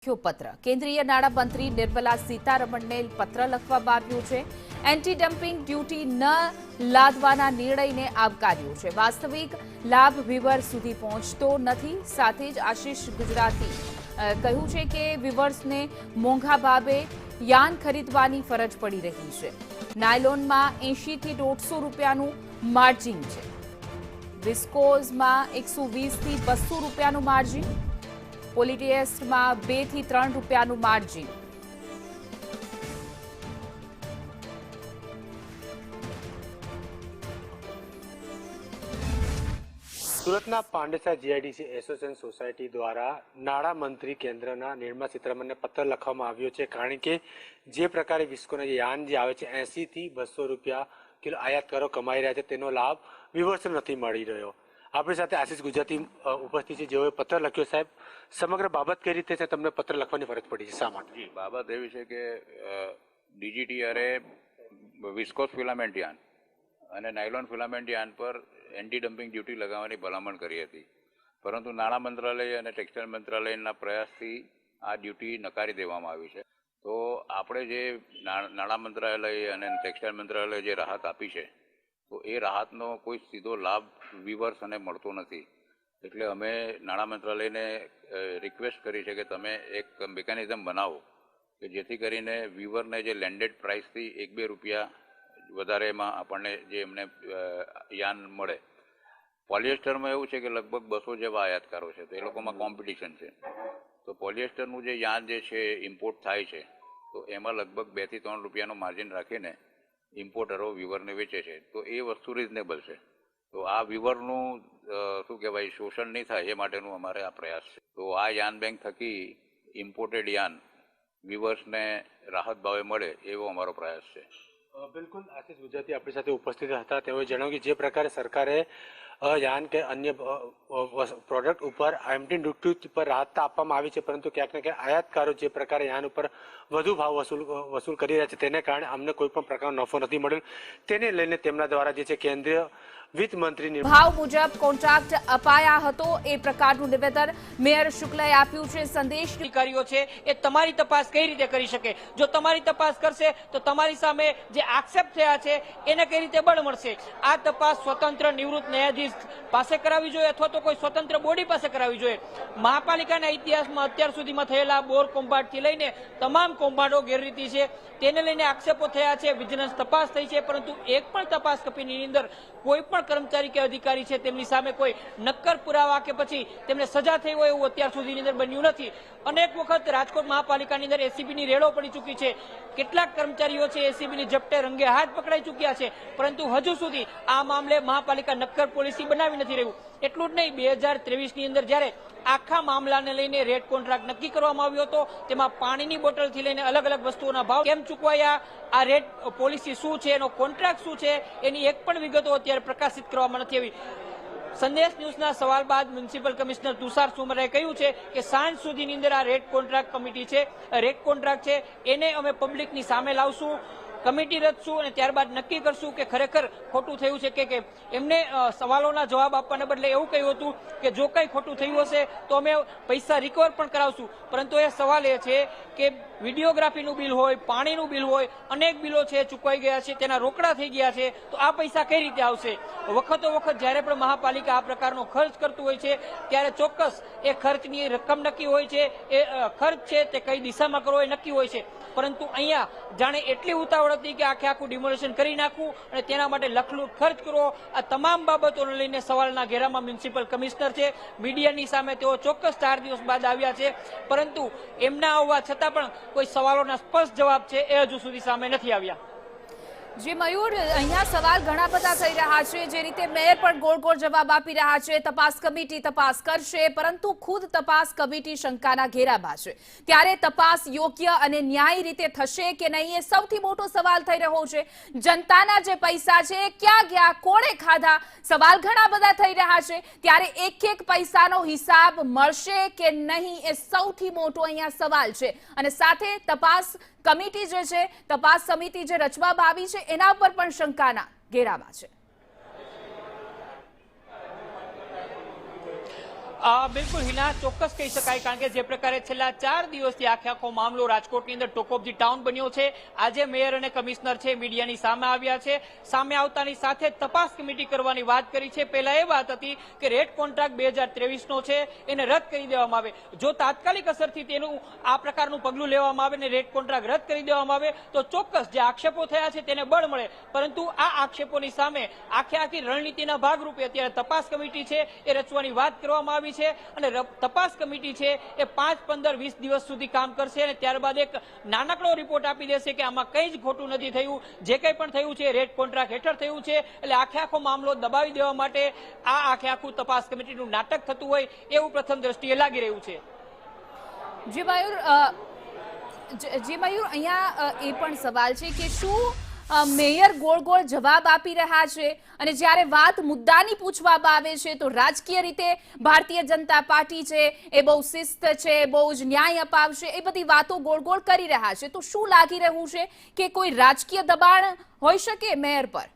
पत्र केंद्रीय नाણામંત્રી निर्मला सीतारमणને पत्र લખવામાં આવ્યું છે। એન્ટી ડમ્પિંગ ડ્યુટી ન લાદવાના નિર્ણયને આવકાર્યો છે। વાસ્તવિક લાભ વિવર સુધી પહોંચતો નથી। સાથે જ આશીષ ગુજરાતી કહ્યું છે કે વિવર્સને મોંઘા ભાવે યાન ખરીદવાની ફરજ પડી રહી છે। નાયલોનમાં 80 થી 150 રૂપિયાનું માર્જિન છે। વિસ્કોઝમાં 120 થી 200 રૂપિયાનું માર્જિન। પોલિએસ્ટરમાં 2 થી 3 રૂપિયાનું માર્જિન। સુરતના પાંડેસરા જીઆઈડીસી એસોસિએશન સોસાયટી द्वारा નાણામંત્રી કેન્દ્રના નિર્મલા સીતારમણને પત્ર લખવામાં આવ્યો છે। કારણ કે જે પ્રકારે વિસ્કોના યાન જે આવે છે 80 થી 200 રૂપિયા કિલો આયાતકારો કમાઈ રહ્યા છે તેનો લાભ વિવર્સને નથી મળી રહ્યો। આપણી સાથે આશીષ ગુજરાતી ઉપસ્થિત છે જેઓએ પત્ર લખ્યો। સાહેબ, સમગ્ર બાબત કઈ રીતે છે, તમને પત્ર લખવાની ફરજ પડી છે, શા માટે? બાબત એવી છે કે ડીજીટીઆરે વિસ્કોસ ફિલામેન્ટ યાન અને નાયલોન ફિલામેન્ટ યાન પર એન્ટી ડમ્પિંગ ડ્યુટી લગાવવાની ભલામણ કરી હતી, પરંતુ નાણાં મંત્રાલય અને ટેક્સટાઇલ મંત્રાલયના પ્રયાસથી આ ડ્યુટી નકારી દેવામાં આવી છે। તો આપણે જે નાણાં મંત્રાલય અને ટેક્સટાઇલ મંત્રાલય જે રાહત આપી છે તો એ રાહતનો કોઈ સીધો લાભ વિવર્સને મળતો નથી। એટલે અમે નાણાં મંત્રાલયને રિક્વેસ્ટ કરી છે કે તમે એક મિકેનિઝમ બનાવો કે જેથી કરીને વિવરને જે લેન્ડેડ પ્રાઇસથી 1-2 રૂપિયા વધારેમાં આપણને જે એમને યાન મળે। પોલિએસ્ટરમાં એવું છે કે લગભગ 200 જેવા આયાતકારો છે, તો એ લોકોમાં કોમ્પિટિશન છે। તો પોલિએસ્ટરનું જે યાન જે છે ઇમ્પોર્ટ થાય છે તો એમાં લગભગ 2 થી 3 રૂપિયાનું માર્જિન રાખીને ઇમ્પોર્ટરો વિવરને વેચે છે, તો એ વસ્તુ રિઝનેબલ છે। તો આ વિવરનું શું કહેવાય શોષણ નહીં થાય એ માટેનું અમારે આ પ્રયાસ છે। તો આ યાન બેંક થકી ઇમ્પોર્ટેડ યાન વિવર્સને રાહત ભાવે મળે એવો અમારો પ્રયાસ છે। બિલકુલ, આશીષ ગુજરાતી આપણી સાથે ઉપસ્થિત હતા। તેઓએ જણાવ્યું કે જે પ્રકારે સરકારે યાન કે અન્ય પ્રોડક્ટ ઉપર એન્ટી ડ્યુટી પર રાહત આપવામાં આવી છે, પરંતુ ક્યાંક ને ક્યાંક આયાતકારો જે પ્રકારે યાન ઉપર વધુ ભાવ વસૂલ કરી રહ્યા છે તેને કારણે અમને કોઈ પણ પ્રકારનો નફો નથી મળ્યો। તેને લઈને તેમના દ્વારા જે છે કેન્દ્રીય વિત્ત મંત્રી ભાવ મુજબ કોન્ટ્રાક્ટ અપાયા હતો એ પ્રકારનું નિવેદન મેયર શુક્લાએ આપ્યું છે। સંદેશ અધિકારીઓ છે એ તમારી તપાસ કઈ રીતે કરી શકે? જો તમારી તપાસ કરશે તો તમારી સામે જે આક્ષેપ થયા છે એને કઈ રીતે બળ મળશે? આ તપાસ સ્વતંત્ર નિવૃત્ત ન્યાયાધીશ પાસે કરાવવી જોઈએ અથવા તો કોઈ સ્વતંત્ર બોડી પાસે કરાવવી જોઈએ। મહાપાલિકાના ઇતિહાસમાં અત્યાર સુધીમાં થયેલા બોર કૌભાંડથી લઈને તમામ કૌભાંડો ગેરરીતિ છે તેને લઈને આક્ષેપો થયા છે, વિજિલન્સ તપાસ થઈ છે, પરંતુ એક પણ તપાસ કમિટીની અંદર કોઈ પણ કર્મચારી કે અધિકારી છે તેમની સામે કોઈ નક્કર પુરાવા કે પછી તેમને સજા થઈ હોય એવું અત્યાર સુધીની અંદર બન્યું નથી। અનેક વખત રાજકોટ મહાપાલિકાની અંદર એસીબીની રેડો પડી ચૂકી છે, કેટલાક કર્મચારીઓ છે એસીબીની ઝપટે રંગે હાથ પકડાઈ ચૂક્યા છે, પરંતુ હજુ સુધી આ મામલે મહાપાલિકા નક્કર પોલિસી બનાવી નથી રહ્યું। એટલું જ નહીં, 2023ની અંદર જ્યારે આખા મામલાને લઈને રેટ કોન્ટ્રાક્ટ નક્કી કરવામાં આવ્યો હતો તેમાં પાણીની બોટલથી લઈને અલગ અલગ વસ્તુઓના ભાવ કેમ ચૂકવાયા, આ રેટ પોલિસી શું છે, એનો કોન્ટ્રાક્ટ શું છે, એની એક પણ વિગતો અત્યારે પ્રકાશિત કરવામાં નથી આવી। સંદેશ ન્યૂઝના સવાલ બાદ મ્યુનિસિપલ કમિશનર તુષાર સુમરાએ કહ્યું છે કે સાંજ સુધીની અંદર આ રેટ કોન્ટ્રાક્ટ કમિટી છે, રેટ કોન્ટ્રાક્ટ છે એને અમે પબ્લિકની સામે લાવશું, કમિટી રચશું અને ત્યારબાદ નક્કી કરશું કે ખરેખર ખોટું થયું છે કે એમને સવાલોના જવાબ આપવાને બદલે એવું કહ્યું હતું કે જો કંઈ ખોટું થયું હશે તો અમે પૈસા રિકવર પણ કરાવશું, પરંતુ એ સવાલ એ છે કે વિડીયોગ્રાફીનું બિલ હોય, પાણીનું બિલ હોય, અનેક બિલો છે ચૂકવાઈ ગયા છે, તેના રોકડા થઈ ગયા છે, તો આ પૈસા કઈ રીતે આવશે? વખતો વખત જ્યારે પણ મહાપાલિકા આ પ્રકારનો ખર્ચ કરતું હોય છે ત્યારે ચોક્કસ એ ખર્ચની રકમ નક્કી હોય છે, એ ખર્ચ છે તે કઈ દિશામાં કરવો એ નક્કી હોય છે, પરંતુ અહીંયા જાણે એટલી ઉતાવળ હતી કે આખું ડિમોલેશન કરી નાખવું અને તેના માટે લખલૂટ ખર્ચ કરવો। આ તમામ બાબતોને લઈને સવાલના ઘેરામાં મ્યુનિસિપલ કમિશનર છે, મીડિયાની સામે તેઓ ચોક્કસ 4 દિવસ બાદ આવ્યા છે, પરંતુ એમના આવવા છતાં પણ કોઈ સવાલોના સ્પષ્ટ જવાબ છે એ હજુ સુધી સામે નથી આવ્યા। જે મયુર, અહીંયા સવાલ ઘણા બધા થઈ રહ્યા છે, જે રીતે મેયર પણ ગોળ ગોળ જવાબ આપી રહ્યા છે, તપાસ કમિટી તપાસ કરશે, પરંતુ ખુદ તપાસ કમિટી શંકાના ઘેરામાં છે, ત્યારે તપાસ યોગ્ય અને ન્યાયી રીતે થશે કે નહીં એ સૌથી મોટો સવાલ થઈ રહ્યો છે। જનતાના જે પૈસા છે ક્યાં ગયા, કોણે ખાધા, સવાલ ઘણા બધા થઈ રહ્યા છે, ત્યારે એક પૈસાનો હિસાબ મળશે કે નહીં એ સૌથી મોટો અહીંયા સવાલ છે। અને સાથે તપાસ કમિટી જે છે, તપાસ સમિતિ જે રચવામાં આવી છે એના પર પણ શંકાના ઘેરામાં છે। બિલકુલ હિના, ચોક્કસ કહી શકાય, કારણ કે જે પ્રકારે છેલ્લા 4 દિવસથી આખો મામલો રાજકોટની અંદર ટોક ઓફ ધી ટાઉન બન્યો છે. આજે મેયર અને કમિશનર છે મીડિયાની સામે આવ્યા છે. સામે આવતાની સાથે તપાસ કમિટી કરવાની વાત કરી છે. પહેલા એ વાત હતી કે રેટ કોન્ટ્રાક્ટ 2023નો છે એને રદ કરી દેવામાં આવે. જો તાત્કાલિક અસરથી તેનું આ પ્રકારનું પગલું લેવામાં આવે ને રેટ કોન્ટ્રાક્ટ રદ કરી દેવામાં આવે તો ચોક્કસ જે આક્ષેપો થયા છે તેને બળ મળે. પરંતુ આ આક્ષેપોની સામે આખી રણનીતિના ભાગરૂપે અત્યારે તપાસ કમિટી છે એ રચવાની વાત કરવામાં આવી છે અને તપાસ કમિટી છે એ 5, 15, 20 દિવસ સુધી કામ કરશે અને ત્યારબાદ એક નાનકડો રિપોર્ટ આપી દેશે કે આમાં કંઈ જ ખોટું નથી થયું. જે કંઈ પણ થયું છે રેટ કોન્ટ્રાક્ટ હેઠળ થયું છે. એટલે આખો મામલો દબાવી દેવા માટે આ આખું તપાસ કમિટીનું નાટક થતું હોય એવું પ્રથમ દ્રષ્ટિએ લાગી રહ્યું છે. જી મયુર, અહીંયા એ પણ સવાલ છે કે શું મેયર ગોળ જવાબ આપી રહ્યા છે અને જ્યારે વાત મુદ્દાની પૂછવામાં આવે છે તો રાજકીય રીતે ભારતીય જનતા પાર્ટી છે એ બહુ શિસ્ત છે, બહુ જ ન્યાય અપાવશે, એ બધી વાતો ગોળ કરી રહ્યા છે. તો શું લાગી રહ્યું છે કે કોઈ રાજકીય દબાણ હોઈ શકે મેયર પર?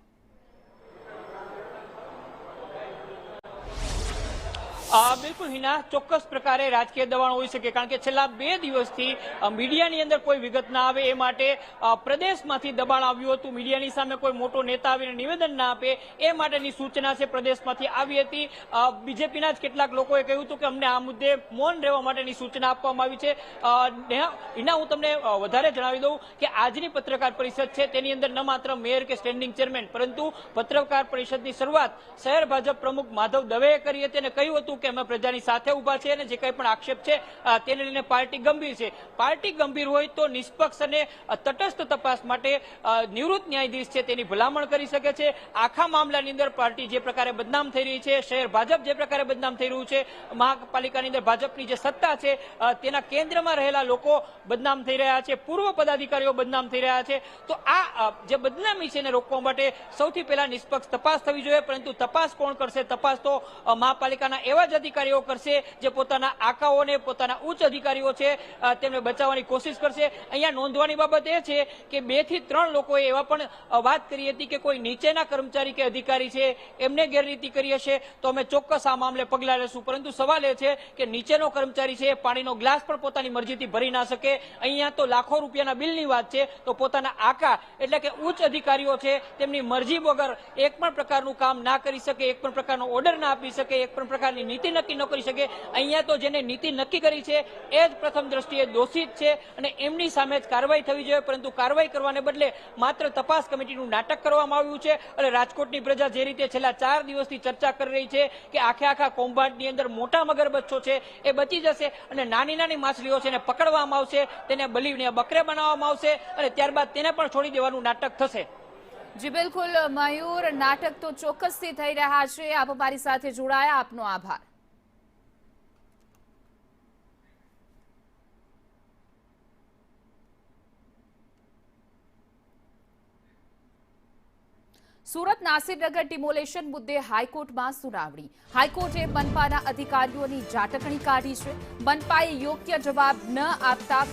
બિલકુલ હિના, ચોક્કસ પ્રકારે રાજકીય દબાણ હોઈ શકે, કારણ કે છેલ્લા 2 દિવસથી મીડિયાની અંદર કોઈ વિગત ના આવે એ માટે પ્રદેશમાંથી દબાણ આવ્યું હતું. મીડિયાની સામે કોઈ મોટો નેતા આવીને નિવેદન ના આપે એ માટેની સૂચના છે પ્રદેશમાંથી આવી હતી. બીજેપીના જ કેટલાક લોકોએ કહ્યું હતું કે અમને આ મુદ્દે મૌન રહેવા માટેની સૂચના આપવામાં આવી છે. હિના, હું તમને વધારે જણાવી દઉં કે આજની પત્રકાર પરિષદ છે તેની અંદર ન માત્ર મેયર કે સ્ટેન્ડિંગ ચેરમેન પરંતુ પત્રકાર પરિષદની શરૂઆત શહેર ભાજપ પ્રમુખ માધવ દવેએ કરી હતી અને કહ્યું હતું કે અમે પ્રજાની સાથે ઉભા છે અને જે કંઈ પણ આક્ષેપ છે તેને લઈને પાર્ટી ગંભીર છે. પાર્ટી ગંભીર હોય તો નિષ્પક્ષ અને તટસ્થ તપાસ માટે નિવૃત્ત ન્યાયાધીશ છે તેની ભલામણ કરી શકે છે. આખા મામલાની અંદર પાર્ટી જે પ્રકારે બદનામ થઈ રહી છે, શહેર ભાજપ જે પ્રકારે બદનામ થઈ રહ્યું છે, મહાપાલિકાની અંદર ભાજપની જે સત્તા છે તેના કેન્દ્રમાં રહેલા લોકો બદનામ થઈ રહ્યા છે, પૂર્વ પદાધિકારીઓ બદનામ થઈ રહ્યા છે. તો આ જે બદનામી છે એને રોકવા માટે સૌથી પહેલા નિષ્પક્ષ તપાસ થવી જોઈએ. પરંતુ તપાસ કોણ કરશે? તપાસ તો મહાપાલિકાના એવા અધિકારીઓ કરશે જે પોતાના આકાઓને, પોતાના ઉચ્ચ અધિકારીઓ છે તેમને બચાવવાની કોશિશ કરશે. અહીંયા નોંધવાની બાબત એ છે કે 2 થી 3 લોકોએ એવા પણ વાત કરી હતી કે કોઈ નીચેના કર્મચારી કે અધિકારી છે એમને ગેરરીતિ કરી હશે તો અમે ચોક્કસ આ મામલે પગલાં લેશું. પરંતુ સવાલ એ છે કે નીચેનો કર્મચારી છે પાણીનો ગ્લાસ પણ પોતાની મરજીથી ભરી ના શકે. અહીંયા તો લાખો રૂપિયાના બિલની વાત છે તો પોતાના આકા એટલે કે ઉચ્ચ અધિકારીઓ છે તેમની મરજી વગર એક પણ પ્રકારનું કામ ના કરી શકે, એક પણ પ્રકારનો ઓર્ડર ના આપી શકે, એક પણ પ્રકારની નીતિ નક્કી ન કરી શકે. અહીંયા તો જેને નીતિ નક્કી કરી છે એ જ પ્રથમ દ્રષ્ટિએ દોષિત છે અને એમની સામે જ કાર્યવાહી થવી જોઈએ. પરંતુ કાર્યવાહી કરવાને બદલે માત્ર તપાસ કમિટીનું નાટક કરવામાં આવ્યું છે અને રાજકોટની પ્રજા જે રીતે છેલ્લા 4 દિવસથી ચર્ચા કરી રહી છે કે આખા કૌભાંડની અંદર મોટા મગરમચ્છો છે એ બચી જશે અને નાની માછલીઓ છે એને પકડવામાં આવશે, તેને બલીને બકરે બનાવવામાં આવશે અને ત્યારબાદ તેને પણ છોડી દેવાનું નાટક થશે. જી બિલકુલ મયુર, નાટક તો ચોક્કસથી થઈ રહ્યા છે. આપ અમારી સાથે જોડાયા, આપનો આભાર. સુરત નાસિરનગર ડિમોલેશન મુદ્દે હાઈકોર્ટમાં સુનાવણી. હાઈકોર્ટે મનપાના અધિકારીઓની ઝાટકણી કાઢી છે. મનપાએ યોગ્ય જવાબ ન આપતા